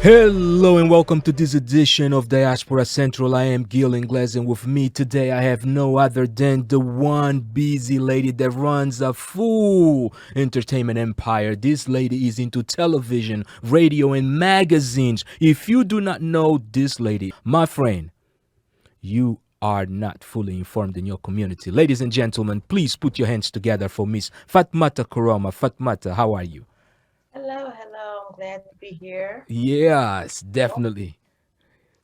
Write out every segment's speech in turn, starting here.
Hello and welcome to this edition of Diaspora Central. I am Gil Ingles, and with me today I have no other than the one busy lady that runs a full entertainment empire. This lady is into television, radio, and magazines. If you do not know this lady, my friend, you are not fully informed in your community. Ladies and gentlemen, please put your hands together for Miss Fatmata Koroma. Fatmata, how are you? Hello, hello. I'm glad to be here. Yes, definitely.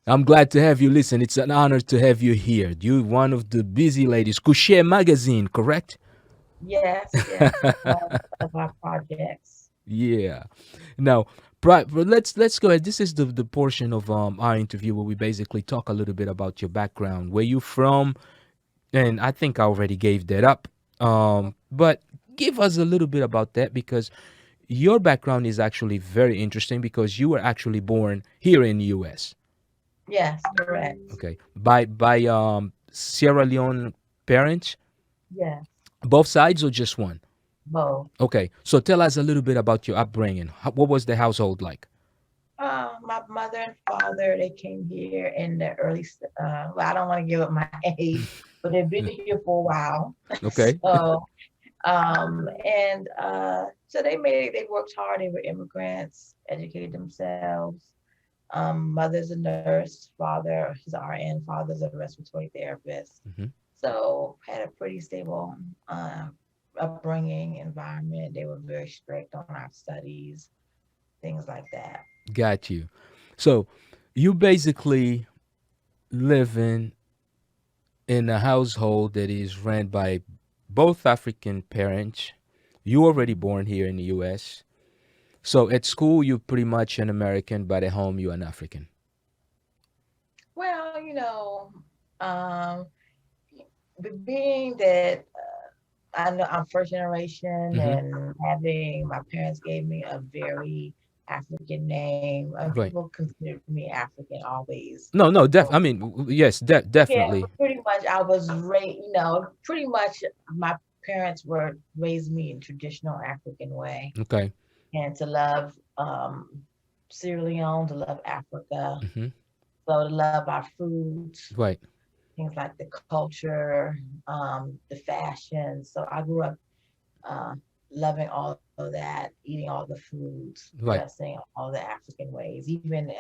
I'm glad to have you. Listen, it's an honor to have you here. You one of the busy ladies. Kushe Magazine, correct? Yes, yes, that's one of our projects. Yeah. Now, but let's go ahead. This is the portion of our interview where we basically talk a little bit about your background, where you from, and I think I already gave that up. But give us a little bit about that because your background is actually very interesting because you were actually born here in the U.S. Yes, correct. Okay, by Sierra Leone parents, Yes, both sides or just one? both. Okay, so tell us a little bit about your upbringing. What was the household like? My mother and father, they came here in the well, I don't want to give up my age, but they've been here for a while. Okay, So they worked hard. They were immigrants, educated themselves. Mother's a nurse, father, he's an RN, father's a respiratory therapist. hmm, So had a pretty stable uh, upbringing environment. They were very strict on our studies, things like that. got you. So you basically living in a household that is ran by both African parents. You already born here in the U.S. So at school you're pretty much an American, but at home you're an African. Well, um, being that I know I'm first generation Hmm. and having my parents gave me a very African name, and Right. people consider me African always. No, no, So I mean, yes, yeah, definitely. pretty much I was raised, pretty much my parents were raised me in traditional African way Okay. and to love Sierra Leone, to love Africa, Hmm. so to love our foods, Right. things like the culture, the fashion. So I grew up uh, loving all of that, eating all the foods, Right. dressing all the African ways. Even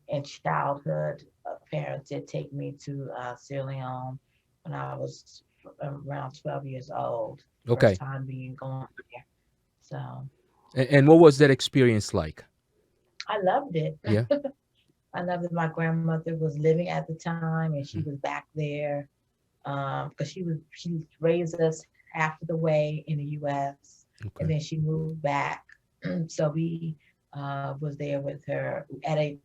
in childhood, parents did take me to Sierra Leone when I was around 12 years old, first Okay. time being going there. So And what was that experience like? I loved it. Yeah. I loved that my grandmother was living at the time and she Mhm. was back there because she raised us half of the way in the U.S. and Okay. then she moved back. So we was there with her at a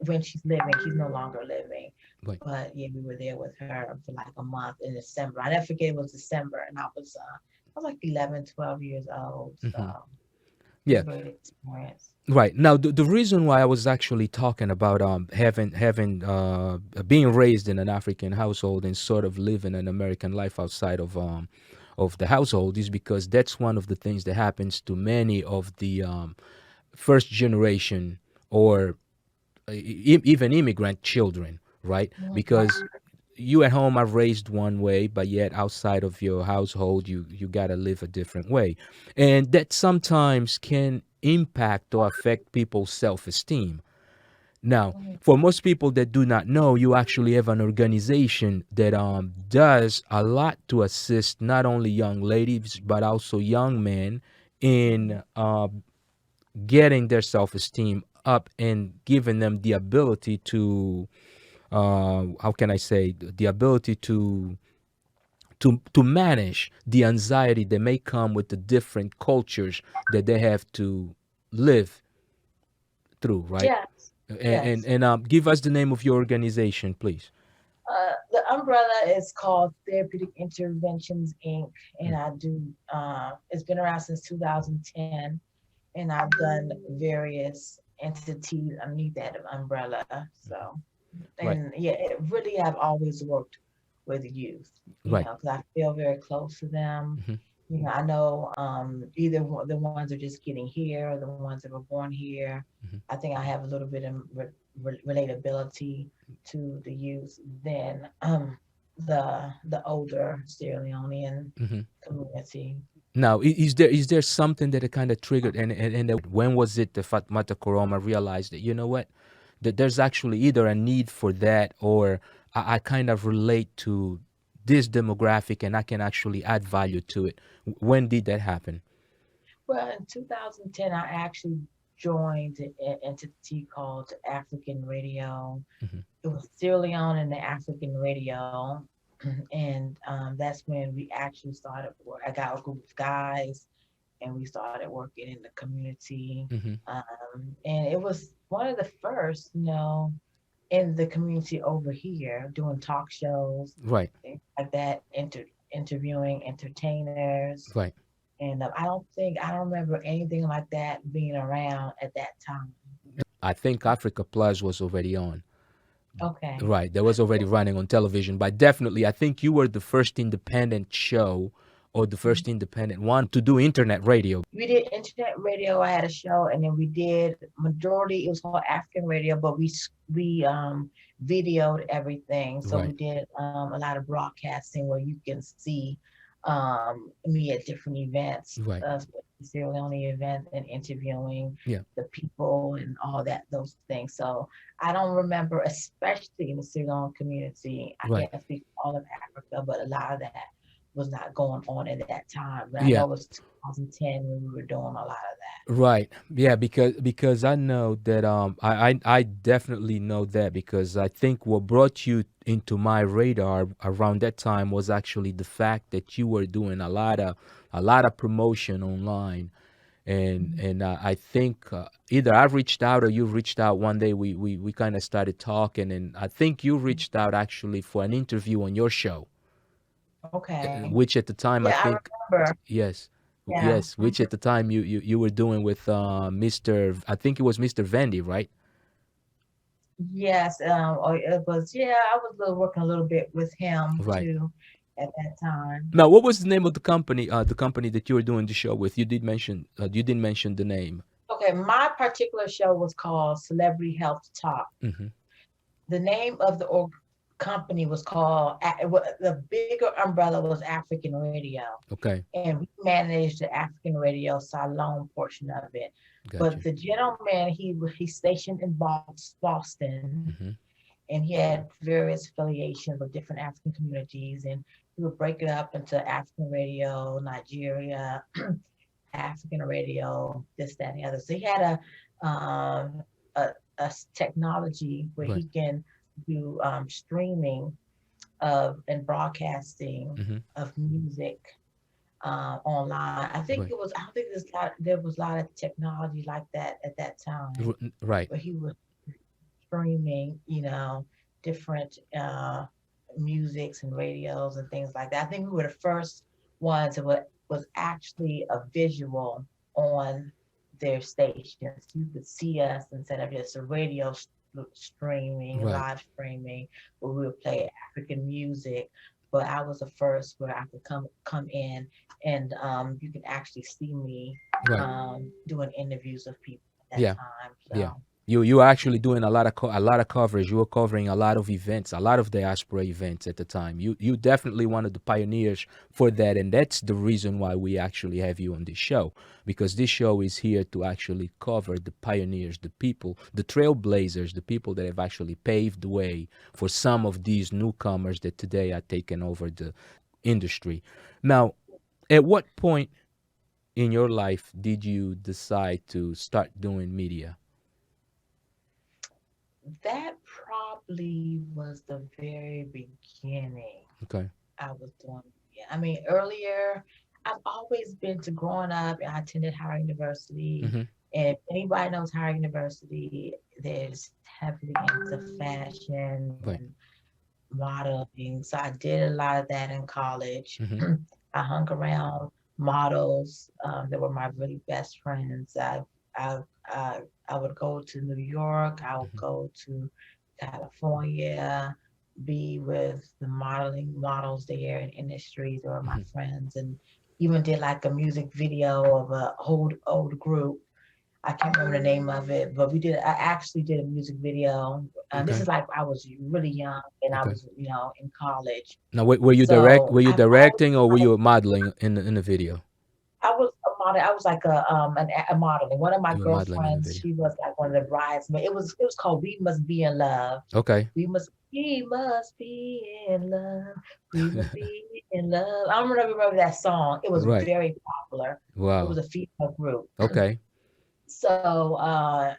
when she's living. She's no longer living, Right. but yeah, we were there with her for like a month in December. I never forget it was December, and I was like 11, 12 years old. So Hmm. it was Yeah. a great experience. Right. Now, the reason why I was actually talking about having being raised in an African household and sort of living an American life outside of the household is because that's one of the things that happens to many of the first generation or even immigrant children, right? Mhm. Because you at home are raised one way, but yet outside of your household, you gotta live a different way, and that sometimes can impact or affect people's self-esteem. Now, Mhm. for most people that do not know, you actually have an organization that does a lot to assist not only young ladies but also young men in getting their self-esteem up and giving them the ability to how can I say, the ability to manage the anxiety that may come with the different cultures that they have to live through, right? Yes, yes. And give us the name of your organization, please. The umbrella is called Therapeutic Interventions Inc. And Mm. I do. It's been around since 2010, and I've done various entities underneath that umbrella. So, Right, and yeah, it really have always worked with youth. right. Because I feel very close to them, Hmm. I know either the ones are just getting here, or the ones that were born here. Mhm. I think I have a little bit of relatability to the youth than the older Sierra Leonean Mhm. community. Now, is there something that it kind of triggered, and when was it that Fatmata Koroma realized that, you know what, that there's actually either a need for that, or I kind of relate to this demographic and I can actually add value to it. When did that happen? Well, in 2010, I actually joined an entity called African Radio. Hmm. It was Sierra Leone and the African Radio. And that's when we actually started. I got a group of guys, and we started working in the community. Hmm. And it was one of the first, in the community over here doing talk shows, Right, things like that, interviewing entertainers. right. I don't remember anything like that being around at that time. I think Africa Plus was already on. Okay. Right, that was already running on television, but definitely, I think you were the first independent show, or the first independent one to do internet radio. We did internet radio. I had a show, and then we did majority. It was called African Radio, but we videoed everything. So we Right, did a lot of broadcasting where you can see me at different events, right. Sierra Leone events, and interviewing Yeah, the people and all that those things. So I don't remember, especially in the Sierra Leone community. I right. can't speak for all of Africa, but a lot of that was not going on at that time. But I know Yeah, it was 2010 when we were doing a lot of right. Yeah, because I know that I definitely know that, because I think what brought you into my radar around that time was actually the fact that you were doing a lot of promotion online, and that. I think either I've reached out or you reached out one day. We kind of started talking, and I think you reached out actually for an interview on your show, Okay. which at the time I Yeah, I think, remember. yes, Yeah. yes, which at the time you were doing with Mr. I think it was Mr. Vendy, right? Yes. Or it was. Yeah, I was working a little bit with him Right. too at that time. Now, what was the name of the company? The company that you were doing the show with? You didn't mention the name. Okay, my particular show was called Celebrity Health Talk. Hmm. The name of the company was called the bigger umbrella was African Radio, Okay, and we managed the African Radio Salome portion of it. But gotcha. the gentleman, he's stationed in Boston, Hmm. and he had various affiliations with different African communities, and he would break it up into African Radio, Nigeria, African Radio, this, that, and the other. So he had a technology where he Right. can do streaming of and broadcasting Hmm. of music online. I think Right. it was. I don't think there was a lot of technology like that at that time, Right. where he was streaming, different musics and radios and things like that. I think we were the first ones that was actually a visual on their stations. You could see us instead of just a radio streaming, Right. live streaming, where we would play African music. But I was the first where I could come in, and you can actually see me Right. doing interviews of people at that Yeah. time. Yeah. So You were actually doing a lot of coverage. You were covering a lot of events, a lot of diaspora events at the time. You definitely one of the pioneers for that, and that's the reason why we actually have you on this show, because this show is here to actually cover the pioneers, the people, the trailblazers, the people that have actually paved the way for some of these newcomers that today are taking over the industry. Now, at what point in your life did you decide to start doing media? that probably was the very beginning. Okay. I was doing. Yeah, I mean, earlier, I've always been to growing up. I attended Howard University, Mm-hmm. and if anybody knows Howard University, there's heavily into fashion Right. and modeling. So I did a lot of that in college. Mm-hmm. I hung around models that were my really best friends. I, I would go to New York. I would Mm-hmm. go to California, be with the modeling models there in industries. They were my Mm-hmm. friends, and even did like a music video of a old group. I can't remember the name of it, but I actually did a music video. And this Okay. is like I was really young and I Okay. was, in college. Now, were you direct? So Were you I've always directing, or were wanted you modeling in the video? I was a model. I was like a modeling. One of my You were modeling in the girlfriends, video. she was like one of the bridesmaids. It was called "We Must Be in Love." Okay. We must be in love. We must be in love. I don't remember that song. It was Right. very popular. It was Wow. a female group. Okay. So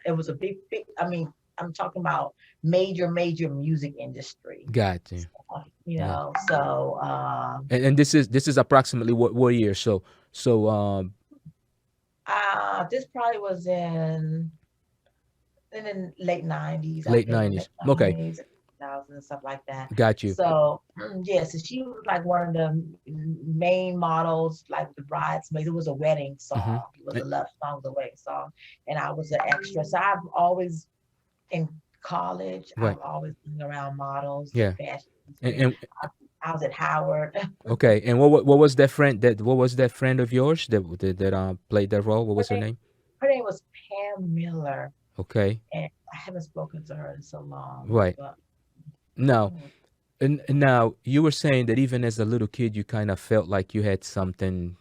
it was a big. I mean, I'm talking about major music industry. Got you. So, Yeah. so And this is approximately what year? So this probably was in the late 90s, I late think, '90s. late Okay. 90s, 2000 and stuff like that. Got you. So, yeah, so she was like one of the main models, like the bridesmaids. It was a wedding Mm-hmm. song. It was a love song, it was a wedding song. And I was an extra. So I've always, in college, Right. I've always been around models, the Yeah. fashion industry. And I was at Howard. okay. And what was that friend what was that friend of yours that played that role? What Her was her name, name? her name was Pam Miller. Okay. And I haven't spoken to her in so long, Right. but Now, mm, and now you were saying that even as a little kid, you kind of felt like you had something.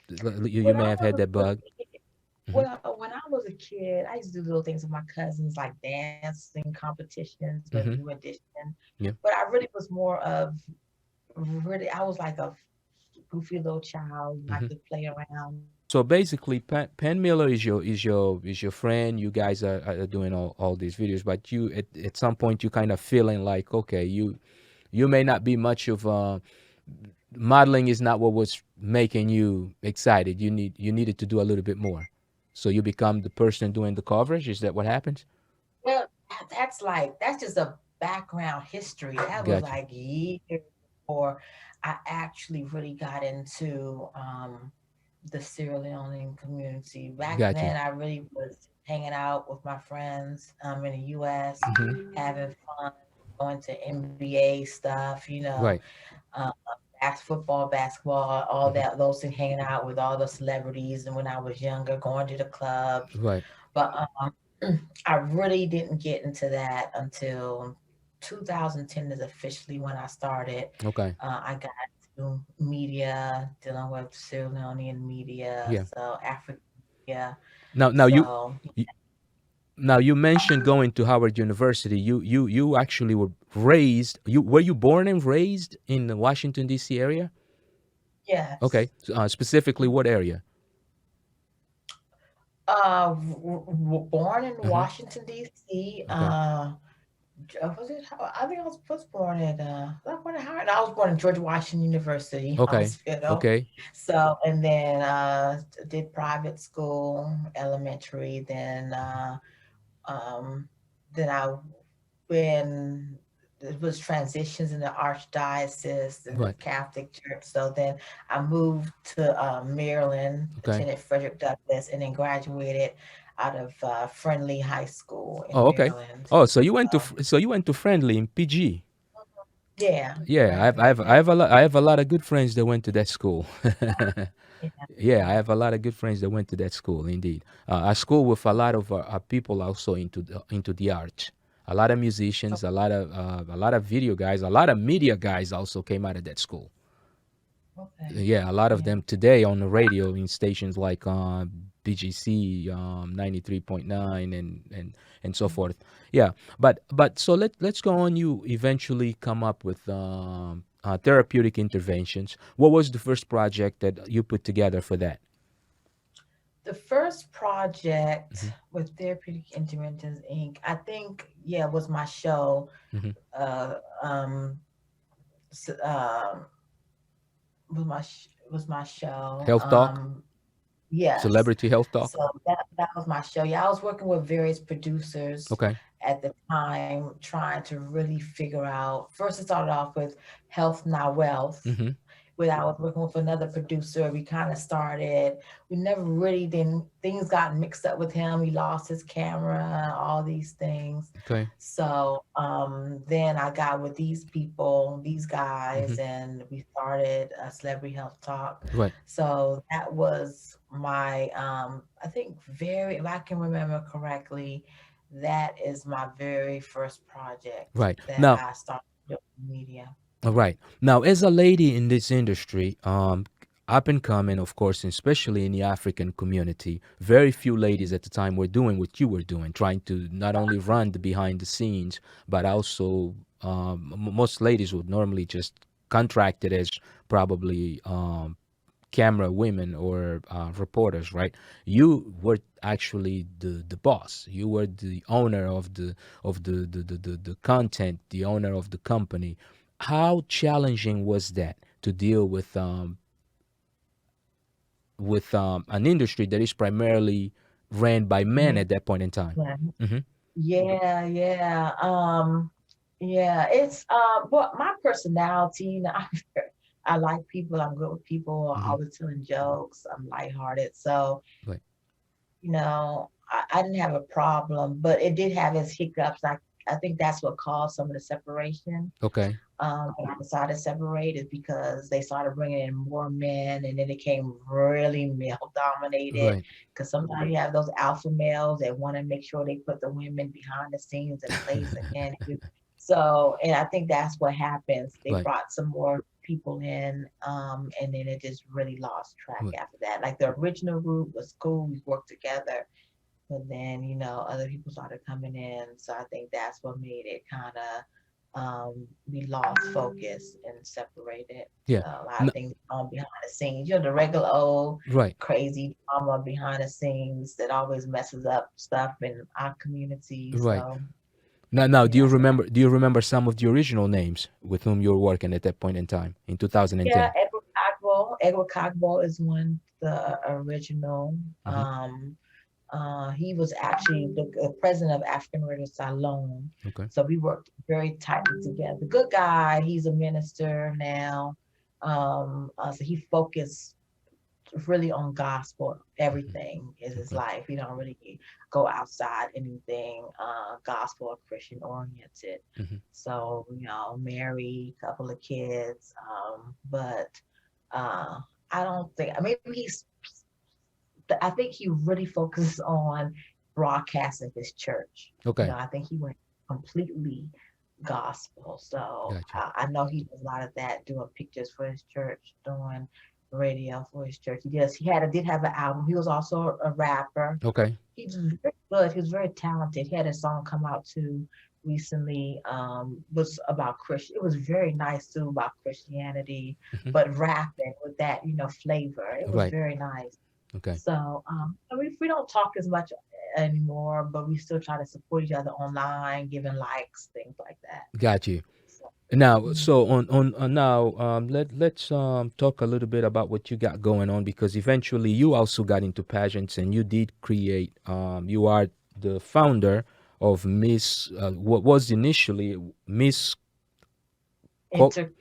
You when may I have was had a that little bug. kid, Hmm. well, when I was a kid, I used to do little things with my cousins, like dancing competitions with Hmm. New Edition. Yeah. But I really was more of really, I was like a goofy little child, Hmm. like to play around. So basically, Pan Miller is your friend. You guys are doing all these videos, but you at some point you kind of feeling like, okay, you may not be much of modeling is not what was making you excited. You needed to do a little bit more, so you become the person doing the coverage. Is that what happens? Well, that's just a background history. That was Gotcha. like years before I actually really got into the Sierra Leone community. Back Gotcha. then, I really was hanging out with my friends in the U.S., Hmm. having fun, going to NBA stuff, Right. uh, football, basketball, all Hmm. that, those things, hanging out with all the celebrities. And when I was younger, going to the clubs. Right. But I really didn't get into that until 2010 is officially when I started. Okay. I got into media, dealing with Sierra Leonean media, Yeah. so African media. Now, now you, So you now you mentioned going to Howard University. You actually were raised. You born and raised in the Washington D.C. area? Okay. yes, Specifically, what area? born in Hmm. Washington D.C. Okay. Was it? I think I was born at. Was I born at Howard? No, I was born in George Washington University Okay. Hospital. Okay. So and then did private school, elementary. Um, then I when it was transitions in the archdiocese and the Right. Catholic Church. So then I moved to Maryland, Okay. attended Frederick Douglass, and then graduated out of Friendly High School in Oh, okay. Maryland. Oh, so you went to Um, Friendly in PG. yeah, Yeah, Friendly. I have a lot I have a lot of good friends that went to that school. Yeah, Yeah, I have a lot of good friends that went to that school. Indeed, I school with a lot of people also into the art. A lot of so, musicians, a lot of video guys, a lot of media guys also came out of that school. okay. Yeah, a lot of Yeah. them today on the radio in stations like BGC 93.9 and so Mhm. forth. Yeah, but so let's go on. You eventually come up with therapeutic interventions. What was the first project that you put together for that? The first project Hmm. with Therapeutic Interventions Inc., I think, yeah, was my show. Hmm. Uh, um, s- um, was my show. Health talk, Yes. celebrity health So talk. that was my show. Yeah, I was working with various producers Okay. at the time, trying to really figure out. First, it started off with Health Now Wealth, Hmm. when I was working with another producer, we kind of started. We never really then things got mixed up with him. He lost his camera, all these things. Okay. So then I got with these people, these Mm-hmm. guys, and we started a Celebrity Health Talk. Right. So that was my I think very, if I can remember correctly, that is my very first project Right. that Now, I started doing media. all right. Now, as a lady in this industry, up and coming, of course, especially in the African community, very few ladies at the time were doing what you were doing, trying to not only run the behind the scenes, but also most ladies would normally just contract it as probably camera women or reporters, right? You were actually the boss. You were the owner of the content, the owner of the company. How challenging was that to deal with an industry that is primarily ran by men Me. at that point in time? Yeah, Mm-hmm. yeah, yeah. Yeah, it's well, my personality, I like people, I'm good with people, I'm Mm-hmm. always telling jokes, I'm lighthearted. So, Right. I didn't have a problem, but it did have its hiccups. I think that's what caused some of the separation. Okay. When I decided to separate is because they started bringing in more men, and then it became really male dominated. Right. Because sometimes you have those alpha males that want to make sure they put the women behind the scenes in place again. So, and I think that's what happens. They Right. brought some more people in, and then it just really lost track Right. after that. Like the original group was cool, we worked together, but then other people started coming in, so I think that's what made it kind of we lost focus and separated. Yeah. So a lot of N- things on behind the scenes, the regular old right. crazy drama behind the scenes that always messes up stuff in our community. Right. So Now, do yeah, you that's what happened. remember? Do you remember some of the original names with whom you were working at that point in time in Yeah, 2010? Edward Cogbo is one the original. Mm-hmm. He was actually the president of African Heritage Salome. Okay. So we worked very tightly together. Good guy. He's a minister now. So he focused really on gospel. Everything is his Okay. life. He don't really go outside anything gospel or Christian oriented. Mm-hmm. So, married, couple of kids. But uh, I don't think, maybe I think he really focuses on broadcasting his church. Okay. I think he went completely gospel. So Gotcha. I know he does a lot of that, doing pictures for his church, doing radio for his church. Did have an album. He was also a rapper. Okay. He was very good. He was very talented. He had a song come out too recently, was about Christian. It was very nice too, about Christianity, Mm-hmm. but rapping with that, flavor. It was Right. very nice. Okay. So we don't talk as much anymore, but we still try to support each other online, giving likes, things like that. Got you. So, Now, mm, so on now, let's talk a little bit about what you got going on because eventually you also got into pageants and you did create. You are the founder of Miss. What was initially Miss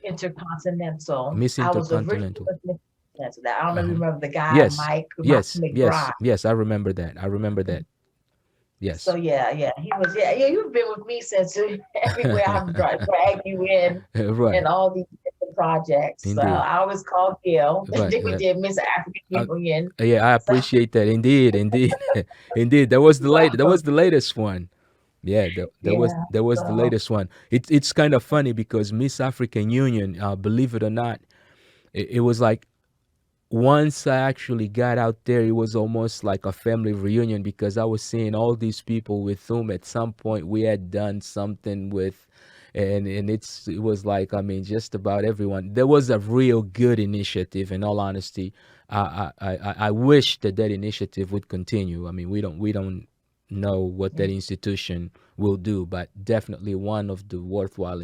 Intercontinental. Miss I was originally Intercontinental. with Miss Intercontinental. I don't know if you Uh-huh. remember the guy, Yes, Mike yes, yes, McBride. yes. I remember that. I remember that. So Yes. yeah, he was, yeah, you've been with me since everywhere I've dragged you in Right. and all these different projects. So Indeed. I always called Gil. Right. Then we Right. did Miss African Uh, Union. yeah, I So, appreciate that. Indeed. Indeed. Indeed. That was the late. That so was the latest one. Yeah, yeah, that was the so latest one. It's kind of funny because Miss African Union, believe it or not, it was like once I actually got out there, it was almost like a family reunion because I was seeing all these people with whom at some point we had done something with, and it was like, I mean, just about everyone. There was a real good initiative. In all honesty, I wish that that initiative would continue. I mean, we don't know what that institution will do, but definitely one of the worthwhile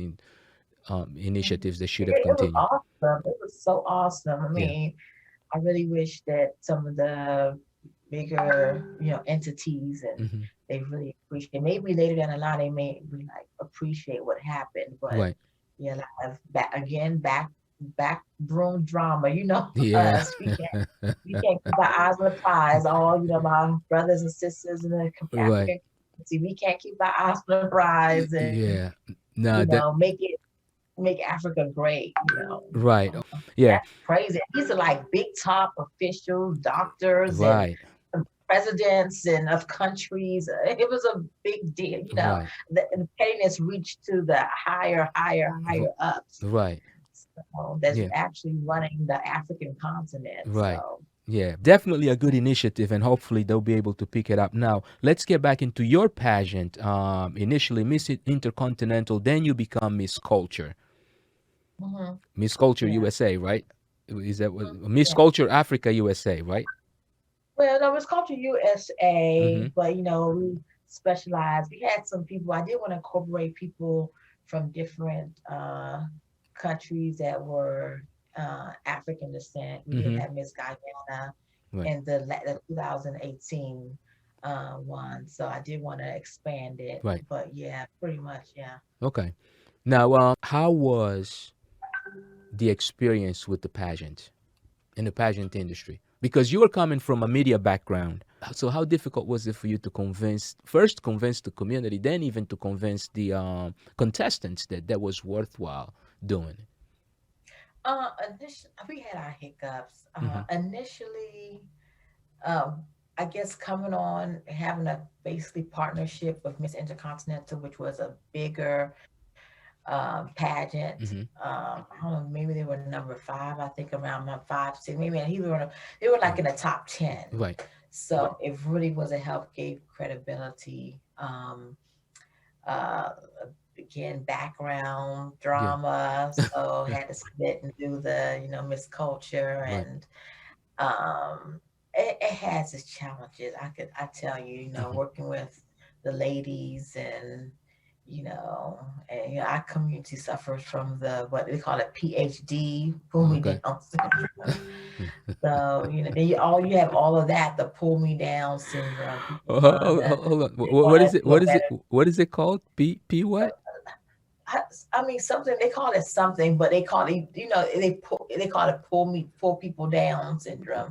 initiatives that should have it was continued. awesome. It was so awesome. I Yeah. mean, I really wish that some of the bigger, entities and Hmm. they really appreciate. Maybe later down the line they may really like appreciate what happened. But Right. yeah, like back again, back backroom drama. You know Yeah. us. We can't keep our eyes on the prize. All my brothers and sisters in the Right. African community, we can't keep our eyes on the prize and Yeah. No, that make Africa great. right. Yeah. That's crazy. These are like big top officials, doctors, and Right. presidents and of countries. It was a big deal. Right. The pettiness reached to the higher r- ups. Right. So that's Yeah. actually running the African continent. Right. So Yeah, definitely a good initiative, and hopefully they'll be able to pick it up. Now, let's get back into your pageant. Initially, Miss Intercontinental, then you become Miss Culture, mhm, Miss Culture yeah, USA, right? Is that what Miss yeah. Culture Africa USA, right? Well, no, it's Culture USA, Mm-hmm. but we specialize. We had some people. I did want to incorporate people from different countries that were African descent. We did Mm-hmm. have Miss Guyana Right. in the 2018 one, so I did want to expand it. Right. But yeah, pretty much, yeah. Okay. Now, how was the experience with the pageant in the pageant industry? Because you were coming from a media background. So how difficult was it for you to convince the community, then even to convince the contestants that that was worthwhile doing? We had our hiccups. Mm-hmm. Initially, um, I guess coming on, having a basically partnership with Miss Intercontinental, which was a bigger pageant. Mm-hmm. I don't know, maybe they were number five. I think around my five, six, maybe they were like in the top 10. Right. So it really was a help, gave credibility. Uh, Again, background Yeah. drama. So had to split and do the, Miss Culture Right. and it has its challenges. I tell you, Mm-hmm. working with the ladies our community suffers from the what they call it PhD, pull me Okay. down syndrome. So then you have all of that, the pull me down syndrome. People Hold on. they want What to is it? do a What is it? better. What is it called? P what? I, I mean, something they call it something, but they call it, they call it pull people down syndrome.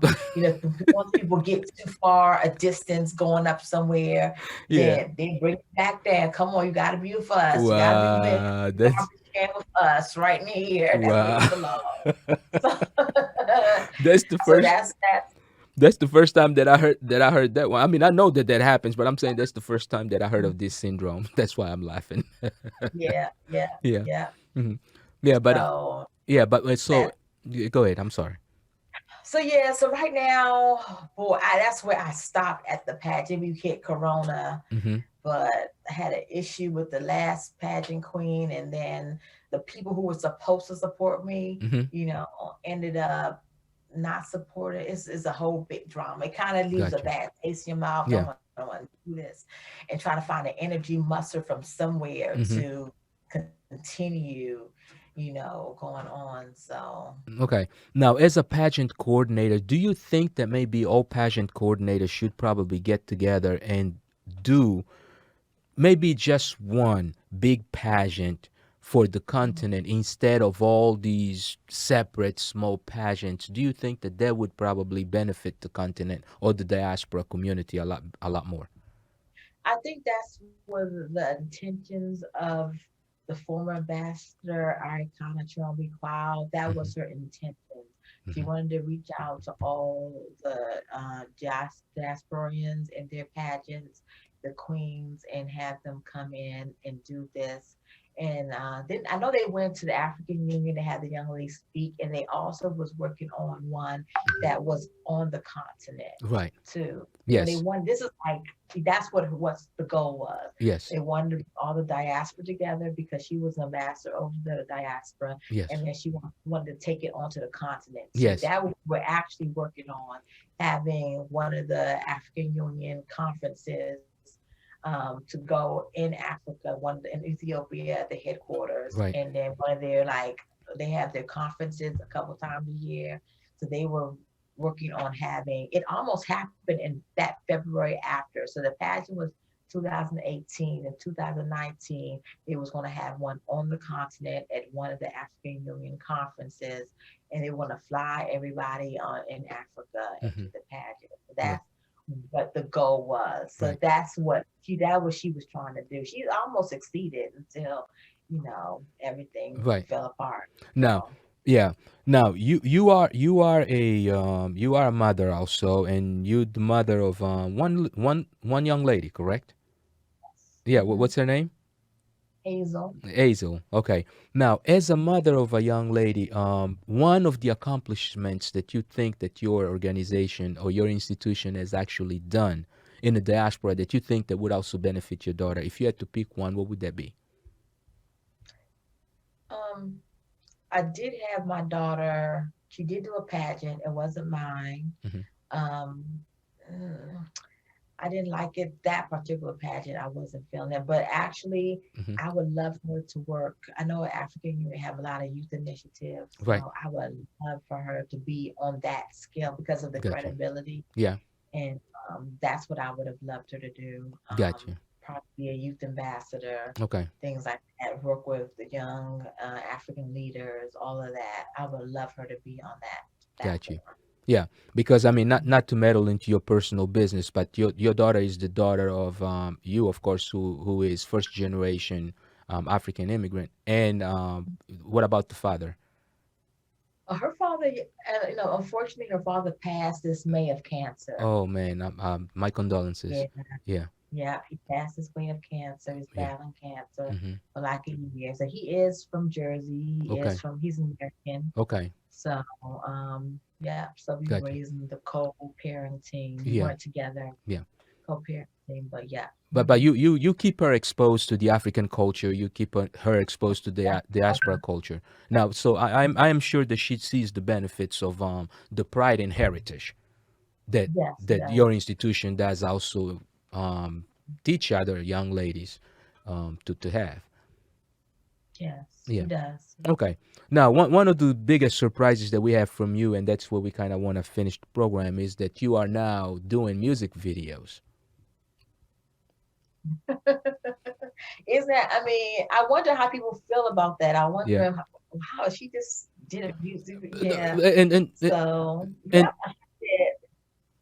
Once people get too far a distance going up somewhere, Yeah. then they bring it back down. Come on, you got to be with us. You got to be with Wow. you stand with us right here. That's where you Wow. belong. So, That's the so first. that's That's the first time that I heard that one. I mean, I know that that happens, but I'm saying that's the first time that I heard of this syndrome. That's why I'm laughing. yeah, yeah, Yeah. yeah. Hmm. Yeah, but So yeah, but so that go ahead. I'm sorry. so right now, boy, that's where I stopped at the pageant. We hit Corona, Mm-hmm. but I had an issue with the last pageant queen, and then the people who were supposed to support me, Mm-hmm. ended up not supporting. It's a whole big drama. It kind of leaves a Gotcha. bad taste in your mouth. Yeah. Don't want to do this, and trying to find an energy muster from somewhere Mm-hmm. to continue, going on. So Okay. Now, as a pageant coordinator, do you think that maybe all pageant coordinators should probably get together and do maybe just one big pageant for the continent instead of all these separate small pageants? Do you think that that would probably benefit the continent or the diaspora community a lot more? I think that's was the intentions of the former ambassador, Arikana Chombi Cloud. That Hmm. was her intention. She Hmm. wanted to reach out to all the diasporians and their pageants, the queens, and have them come in and do this. And then I know they went to the African Union to have the young lady speak, and they also was working on one that was on the continent Right. too. They Yes. wanted this is like that's what the goal was. Yes. They wanted all the diaspora together because she was an ambassador over the diaspora, Yes. and then she wanted to take it onto the continent too. Yes. We're actually working on having one of the African Union conferences to go in Africa, one in Ethiopia at the headquarters, Right. and then one of their they have their conferences a couple times a year. So they were working on having it almost happened in that February after. So the pageant was 2018 and 2019, they was going to have one on the continent at one of the African Union conferences, and they want to fly everybody in Africa Mm-hmm. into the pageant. So Right. that's what the goal was. So Right. that what she was trying to do. She almost succeeded until, everything Right. fell apart. Now, So yeah. Now you are a mother also, and you the mother of one young lady, correct? Yeah. mhm. What's her name? Hazel. Hazel. Okay. Now, as a mother of a young lady, one of the accomplishments that you think that your organization or your institution has actually done in the diaspora that you think that would also benefit your daughter, if you had to pick one, what would that be? Um, I did have my daughter. She did do a pageant. It wasn't mine. Hmm. Um, mm, I didn't like it, that particular pageant. I wasn't feeling it. But actually, Hmm. I would love her to work. I know African Union have a lot of youth initiatives, Right. so I would love for her to be on that scale because of the Got you. credibility. Yeah. And that's what I would have loved her to do. Got you. Probably be a youth ambassador, Okay. things like that. Work with the young African leaders, all of that. I would love her to be on that Got you. platform. Yeah, because I mean, not to meddle into your personal business, but your daughter is the daughter of you, of course, who is first generation African immigrant. And what about the father? Her father, unfortunately, her father passed this May of cancer. Oh man, my Yeah, condolences. Yeah, yeah, he passed this May of cancer. He's yeah. battling cancer Hmm. for like a year. So he is from Jersey. Okay, He's American. okay, So, yeah, so we got you. raising the co-parenting. We Yeah, weren't together, yeah. co-parenting, but yeah. But you keep her exposed to the African culture. You keep her exposed to the diaspora culture. Now, so I am sure that she sees the benefits of the pride and heritage that Yes, she that does. your institution does also teach other young ladies to have. Yes, Yeah. she does. Okay. Now, one of the biggest surprises that we have from you, and that's where we kind of want to finish the program, is that you are now doing music videos. Is that, I mean, I wonder how people feel about that. I Yeah. wonder how she just did a music. No, Yeah. and So, yeah,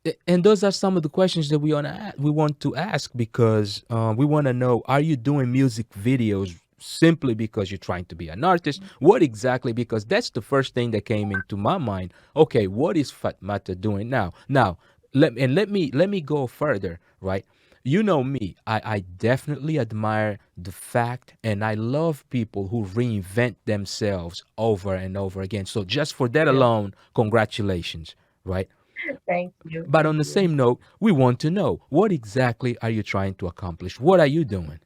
and and those are some of the questions that we want to ask because we want to know: are you doing music videos simply because you're trying to be an artist? What exactly? Because that's the first thing that came into my mind. Okay, what is Fatmata doing now? Now, let me go further. Right? You know me. I definitely admire the fact, and I love people who reinvent themselves over and over again. So just for that yeah. alone, congratulations. Right? Thank you. But Thank on the you. same note, we want to know what exactly are you trying to accomplish? What are you doing?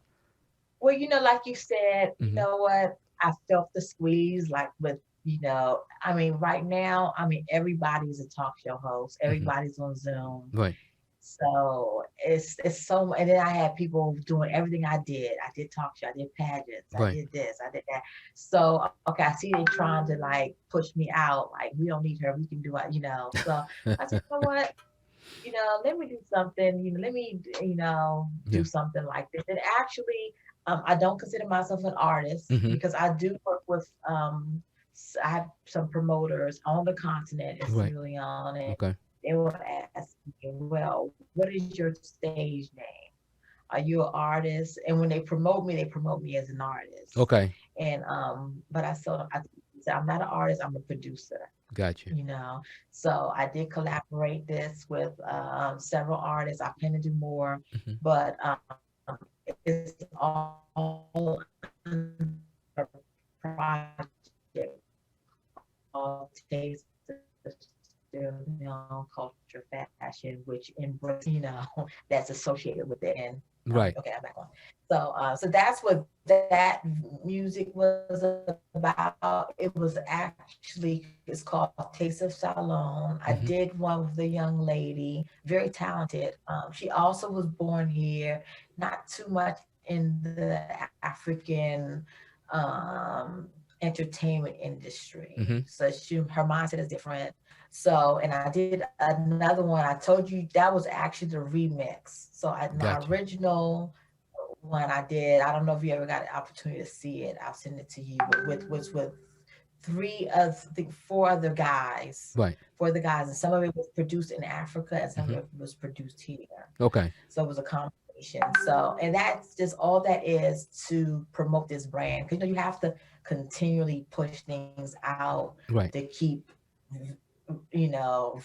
Well, like you said, you Hmm. know what? I felt the squeeze, like with, I mean, right now, I mean, everybody's a talk show host, Hmm. everybody's on Zoom. Right. So it's so, and then I had people doing everything I did. I did talk show, I did pageants, I Right. did this, I did that. So okay, I see they trying to like push me out, like we don't need her, we can do it. So I said, you know what? Let me do something, let me, Yeah. do something like this. And actually, I don't consider myself an artist Hmm. because I do work with, I have some promoters on the continent in Right. Sierra Leone, and Okay. they will ask me, well, what is your stage name? Are you an artist? And when they promote me as an artist. Okay. And but I said I'm not an artist, I'm a producer Got you. you know. So I did collaborate this with several artists. I plan to do more, Hmm. but it's all under project called Taste of Leone Culture Fashion, which embrace, that's associated with it. And Right. okay, I'm back on. So that's what that music was about. It was actually, it's called Taste of Salome. I did one with Hmm. a young lady, very talented. She also was born here, not too much in the African entertainment industry. Mm-hmm. So her mindset is different. So, and I did another one. I told you that was actually the remix. So my Got you. original one I did, I don't know if you ever got an opportunity to see it. I'll send it to you. But with three of the four other guys, Right. and some of it was produced in Africa and some of Mm-hmm. it was produced here. Okay. So it was a combination. So, and that's just all that is to promote this brand. Because you have to continually push things out to Right. keep, you know,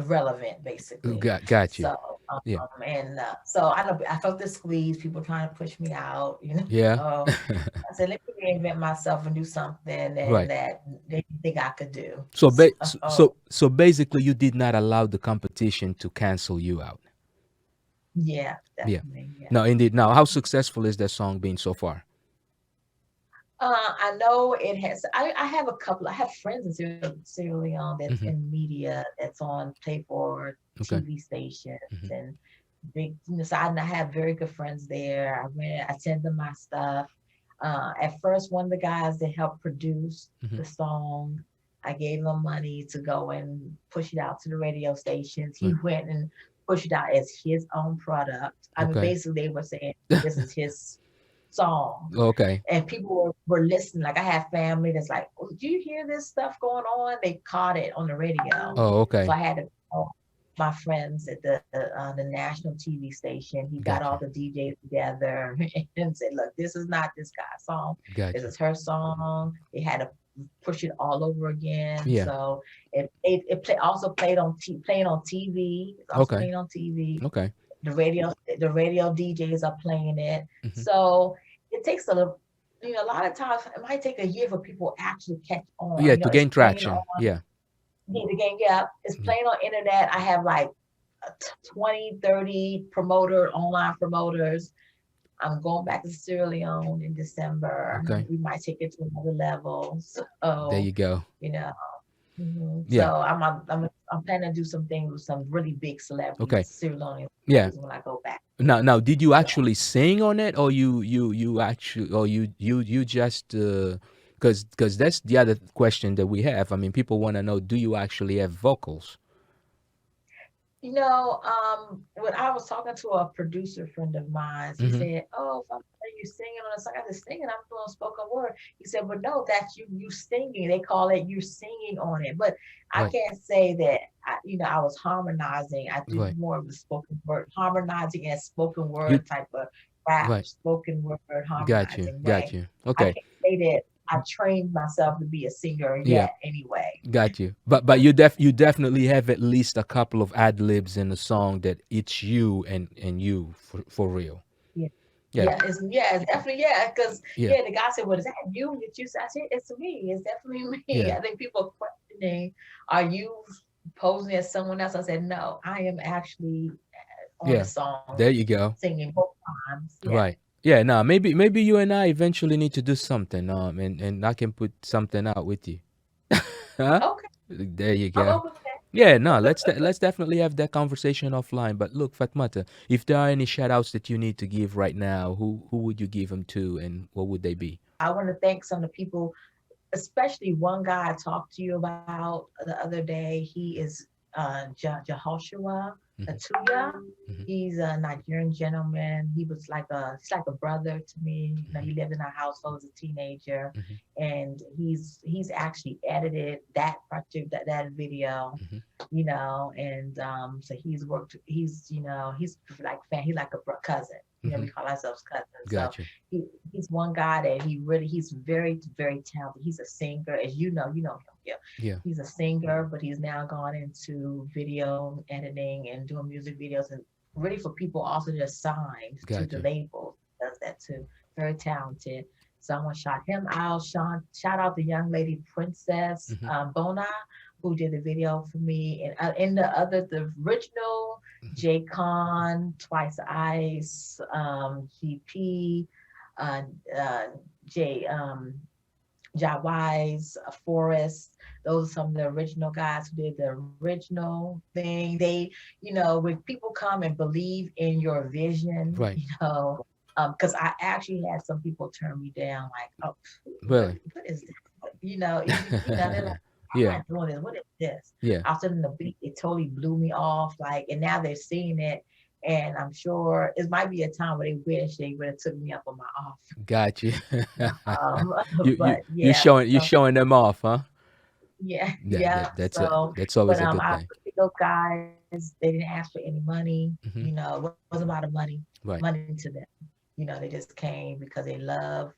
relevant basically. Got you. So, Yeah. and so I know I felt the squeeze, people trying to push me out, Yeah. I said, let me reinvent myself and do something and Right. that they think I could do. So, So, so basically, you did not allow the competition to cancel you out. yeah, Yeah. definitely, yeah. No, indeed. Now, how successful is that song been so far? I know it has. I have a couple. I have friends in Sierra Leone that's Mm-hmm. in media, that's on play for Okay. TV stations Mm-hmm. and big. So I have very good friends there. I send them my stuff. At first, one of the guys that helped produce Mm-hmm. the song, I gave him money to go and push it out to the radio stations. He Right. went and pushed it out as his own product. I mean, Okay. basically, they were saying this is his song, Okay. and people were listening. Like I have family that's like, oh, "Do you hear this stuff going on?" They caught it on the radio, Oh, so okay. I had to call my friends at the national TV station. He got Got all you. the DJs together and said, "Look, this is not this guy's song. Got This you. is her song." They had to push it all over again. Yeah. So also played on playing on TV. It's also Okay. playing on TV. Okay. The radio DJs are playing it. Mm-hmm. So it takes a little, a lot of times it might take a year for people actually catch on. Yeah, to It's gain playing on traction. Yeah. the game. Yeah, it's Yeah. playing on internet. I have like 20, 30 online promoters. I'm going back to Sierra Leone in December. Okay. We might take it to another level. There So, you go. you know, so Yeah. I'm planning to do some things with some really big Okay. celebrities, Sierra Leone Yeah. celebrities when I go back. Now, did you So actually sing on it, or you actually, or you just because that's the other question that we have. I mean, people want to know, do you actually have vocals? when I was talking to a producer friend of mine, he Mm-hmm. said, "Oh, if you singing on a song, I said, singing, I'm doing spoken word." He said, "But no, that's you singing. They call it you singing on it." But I Right. can't say that I was harmonizing. I do Right. more of the spoken word, harmonizing and spoken You word type of rap, right. spoken word Got you. harmonizing Got way. you. I Okay. can't say that I trained myself to be a singer Yeah. yet anyway. Got you. But you definitely have at least a couple of ad libs in the song that it's you and you for real. Yeah. Yeah. It's definitely, because Yeah. the guy said, "Well, is that you that you said?" I said, "It's me. It's definitely me." Yeah. I think people are questioning, "Are you posing as someone else?" I said, "No, I am actually on the Yeah. song There you go. singing both times." Yeah. Right. Yeah, no, maybe you and I eventually need to do something, and I can put something out with you. Huh? Okay. There you I'm go. open to that. Yeah, no, let's definitely have that conversation offline. But look, Fatmata, if there are any shout outs that you need to give right now, who would you give them to, and what would they be? I want to thank some of the people, especially one guy I talked to you about the other day. He is Jehoshua Hmm. Atuya. Hmm. He's a Nigerian gentleman. He's like a brother to me. Hmm. He lived in our household as a teenager, Hmm. and he's actually edited that project, that video, Hmm. and so he's like he's like a cousin. Hmm. We call ourselves cousins. So Gotcha. he's one guy that he's very, very talented. He's a singer, as you know him. Yeah. Yeah. He's a singer, but he's now gone into video editing and doing music videos and really for people also just signed to the Gotcha. label. Does that too. Very talented. Someone shout him out. Shout out the young lady Princess Hmm. Bona, who did the video for me. And the original Hmm. J Con, Twice Ice, GP, uh, uh, J Jai Wise, Forrest. Those are some of the original guys who did the original thing. When people come and believe in your vision, Right. Because I actually had some people turn me down, like, oh, Really? what is that? They're like, I'm Yeah. not doing this. What is this? Yeah. I was in the beat, it totally blew me off. Like, and now they're seeing it, and I'm sure it might be a time where they wish they would have took me up on my offer. Got you. Um, you you but you yeah, showing you so showing them off, huh? yeah, Yeah, yeah. So, that's but always a good I thing. appreciate those guys. They didn't ask for any money. Hmm. It wasn't a lot of Right. money to them. They just came because they love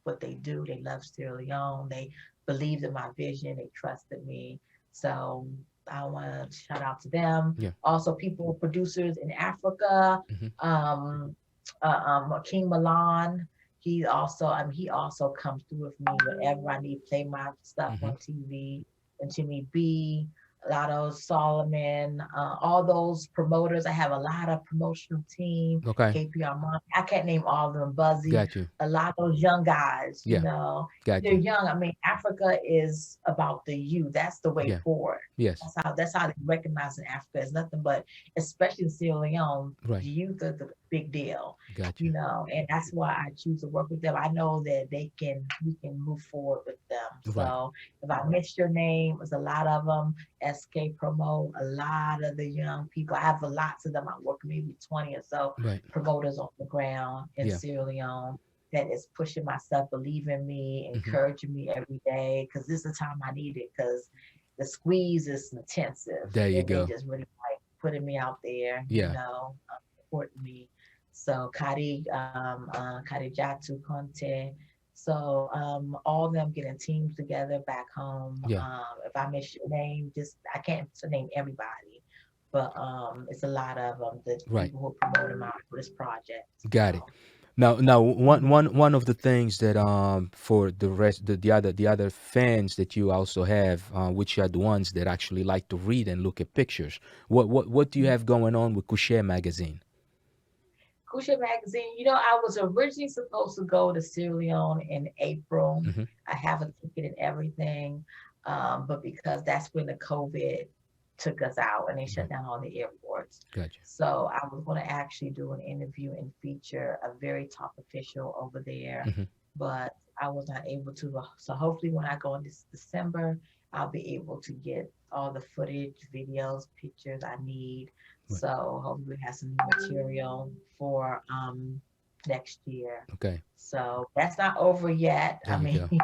what they do. They love Sierra Leone. They believed in my vision. They trusted me. So I want to shout out to them. Yeah. Also, people, producers in Africa. Hmm. Um, King Milan. He also comes through with me whenever I need to play my stuff Hmm. on TV. And Jimmy B, Lotto, Solomon, all those promoters. I have a lot of promotional team, Okay. KPR Monk. I can't name all of them, Buzzy. Got you. A lot of those young guys, Yeah. Got they're you. young. I mean, Africa is about the youth. That's the way Yeah. forward. Yes. That's how they recognize in Africa. It's nothing but, especially in Sierra Leone, Right. the youth are the big deal. Got you. And that's why I choose to work with them. I know that we can move forward with them. Right. So if I missed your name, there's a lot of them. SK Promo, a lot of the young people. I have lots of them. I work maybe 20 or so Right. promoters on the ground in Yeah. Sierra Leone that is pushing myself, believing me, Hmm. encouraging me every day. Because this is the time I need it. Because the squeeze is intensive, There you and they go. just really like putting me out there. Yeah. Supporting me. So Kari Jatu Conte. So all of them getting teams together back home. Yeah. If I miss your name, just I can't name everybody, but it's a lot of the Right. people who are promoting my this project. Got it. So Now, mhm. one of the things that for the rest the other fans that you also have, which are the ones that actually like to read and look at pictures. What do you have going on with Kushe Magazine? Kushe Magazine, I was originally supposed to go to Sierra Leone in April. Hmm. I have a ticket and everything. But because that's when the COVID took us out and they shut Right. down all the airports. Gotcha. So I was going to actually do an interview and feature a very top official over there, Hmm. but I was not able to. So hopefully when I go in this December, I'll be able to get all the footage, videos, pictures I need. Right. So hopefully we have some new material for next year. Okay. So that's not over yet. There I you mean, go.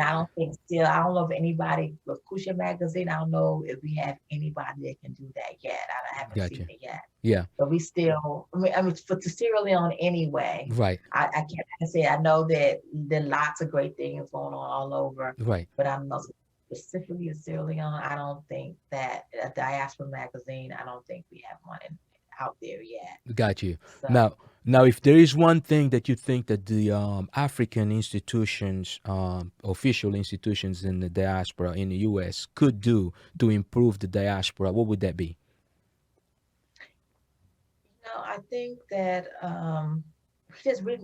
I don't know if anybody with Kusha Magazine, I don't know if we have anybody that can do that yet. I haven't seen Gotcha. it yet. Yeah. But we still, for to Sierra Leone anyway, Right. I can't, like I say, I know that there are lots of great things going on all over, Right. but I know specifically in Sierra Leone, I don't think that a Diaspora Magazine, I don't think we have one out there yet. Got you. So. Now, if there is one thing that you think that the African institutions, official institutions in the diaspora in the U.S. could do to improve the diaspora, what would that be? I think that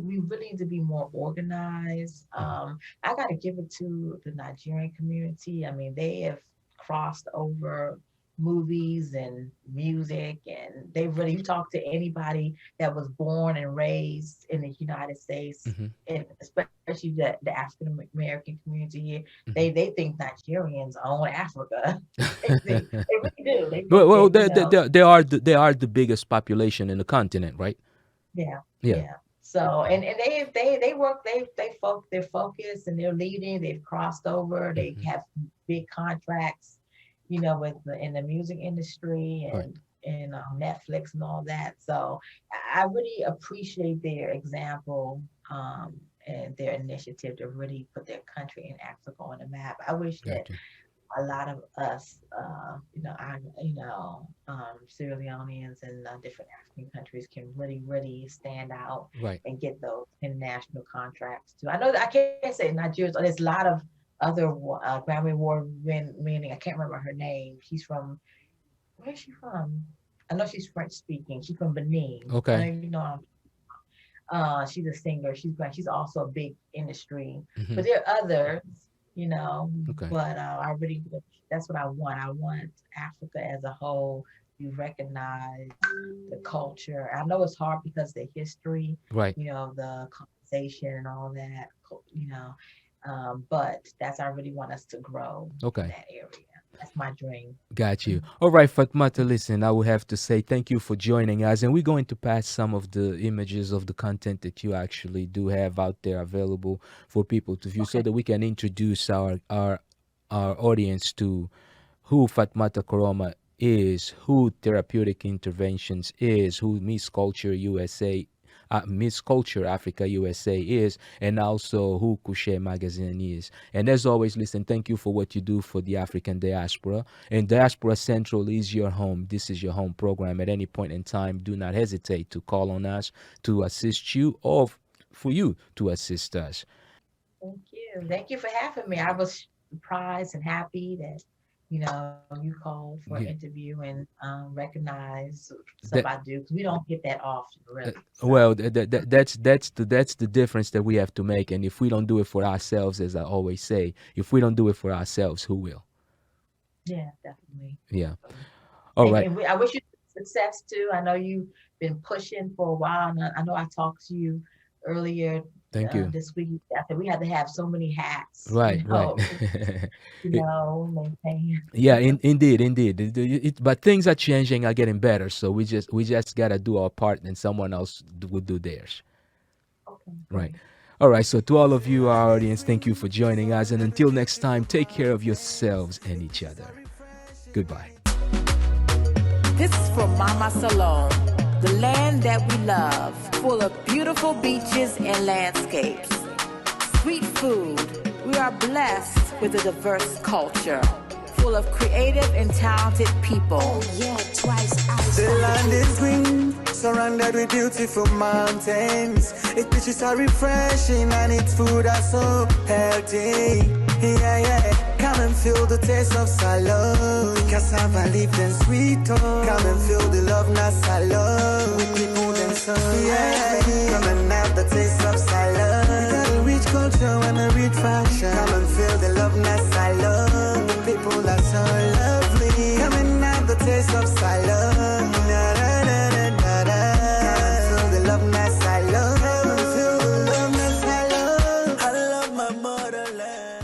we really need to be more organized. Hmm. I got to give it to the Nigerian community. I mean, they have crossed over movies and music, and they really, you talk to anybody that was born and raised in the United States, Hmm. and especially the African American community here, Hmm. they think Nigerians own Africa. They really do. They Well, think that, they are the biggest population in the continent, right? yeah, Yeah. yeah. So and they work they're focused and they're leading. They've crossed over. They Hmm. have big contracts, with in the music industry Right. and Netflix and all that. So I really appreciate their example and their initiative to really put their country in Africa on the map. I wish that Gotcha. a lot of us, Sierra Leoneans and different African countries can really, really stand out Right. and get those international contracts too. I know that I can't say Nigeria. There's a lot of other Grammy Award winning. I can't remember her name. She's from where's she from? I know she's French speaking. She's from Benin. I know Okay. you know. She's a singer. She's also a big industry, Hmm. but there are others, you know. Okay. But I really, that's what I want. I want Africa as a whole you recognize the culture. I know it's hard because the history, Right. the conversation and all that, but I really want us to grow in Okay. that area. That's my dream. Got you. All right, Fatmata, listen, I will have to say thank you for joining us. And we're going to pass some of the images of the content that you actually do have out there available for people to view so Okay. that we can introduce our audience to who Fatmata Koroma is, who Therapeutic Interventions is, who Miss Culture USA, Miss Culture Africa USA is, and also who Kushe Magazine is. And as always, listen, thank you for what you do for the African diaspora. And Diaspora Central is your home. This is your home program. At any point in time, do not hesitate to call on us to assist you or for you to assist us. Thank you. Thank you for having me. I was surprised and happy that, you called for an Yeah. interview and recognize stuff That I do because we don't get that often, really. well, So, that's the difference that we have to make. And if we don't do it for ourselves, as I always say, if we don't do it for ourselves, who will? yeah, definitely. Yeah. Definitely. All And, right. and I wish you success too. I know you've been pushing for a while. And I know I talked to you earlier Thank you. this week. I said we had to have so many hats, Right. Right. It- maintain. yeah. Indeed. But things are changing, are getting better. So we just gotta do our part, and someone else will do theirs. Okay, Right. great. All right. So to all of you, our audience, thank you for joining us. And until next time, take care of yourselves and each other. Goodbye. This is for Mama Salome, the land that we love, full of beautiful beaches and landscapes. Sweet food. We are blessed with a diverse culture, full of creative and talented people. The land is green, surrounded with beautiful mountains. Its beaches are refreshing and its food are so healthy. Yeah. Come and feel the taste of Salome. Cassava leaf and sweet tongue. Come and feel the love na Salome. With people and so yeah. Come and have the taste of Salome. We got a rich culture and a rich fashion. Come and feel the love na Salome. The people are so lovely. Come and have the taste of Salome. Come and feel the love na Salome. Come and feel the love na Salome. I love my motherland.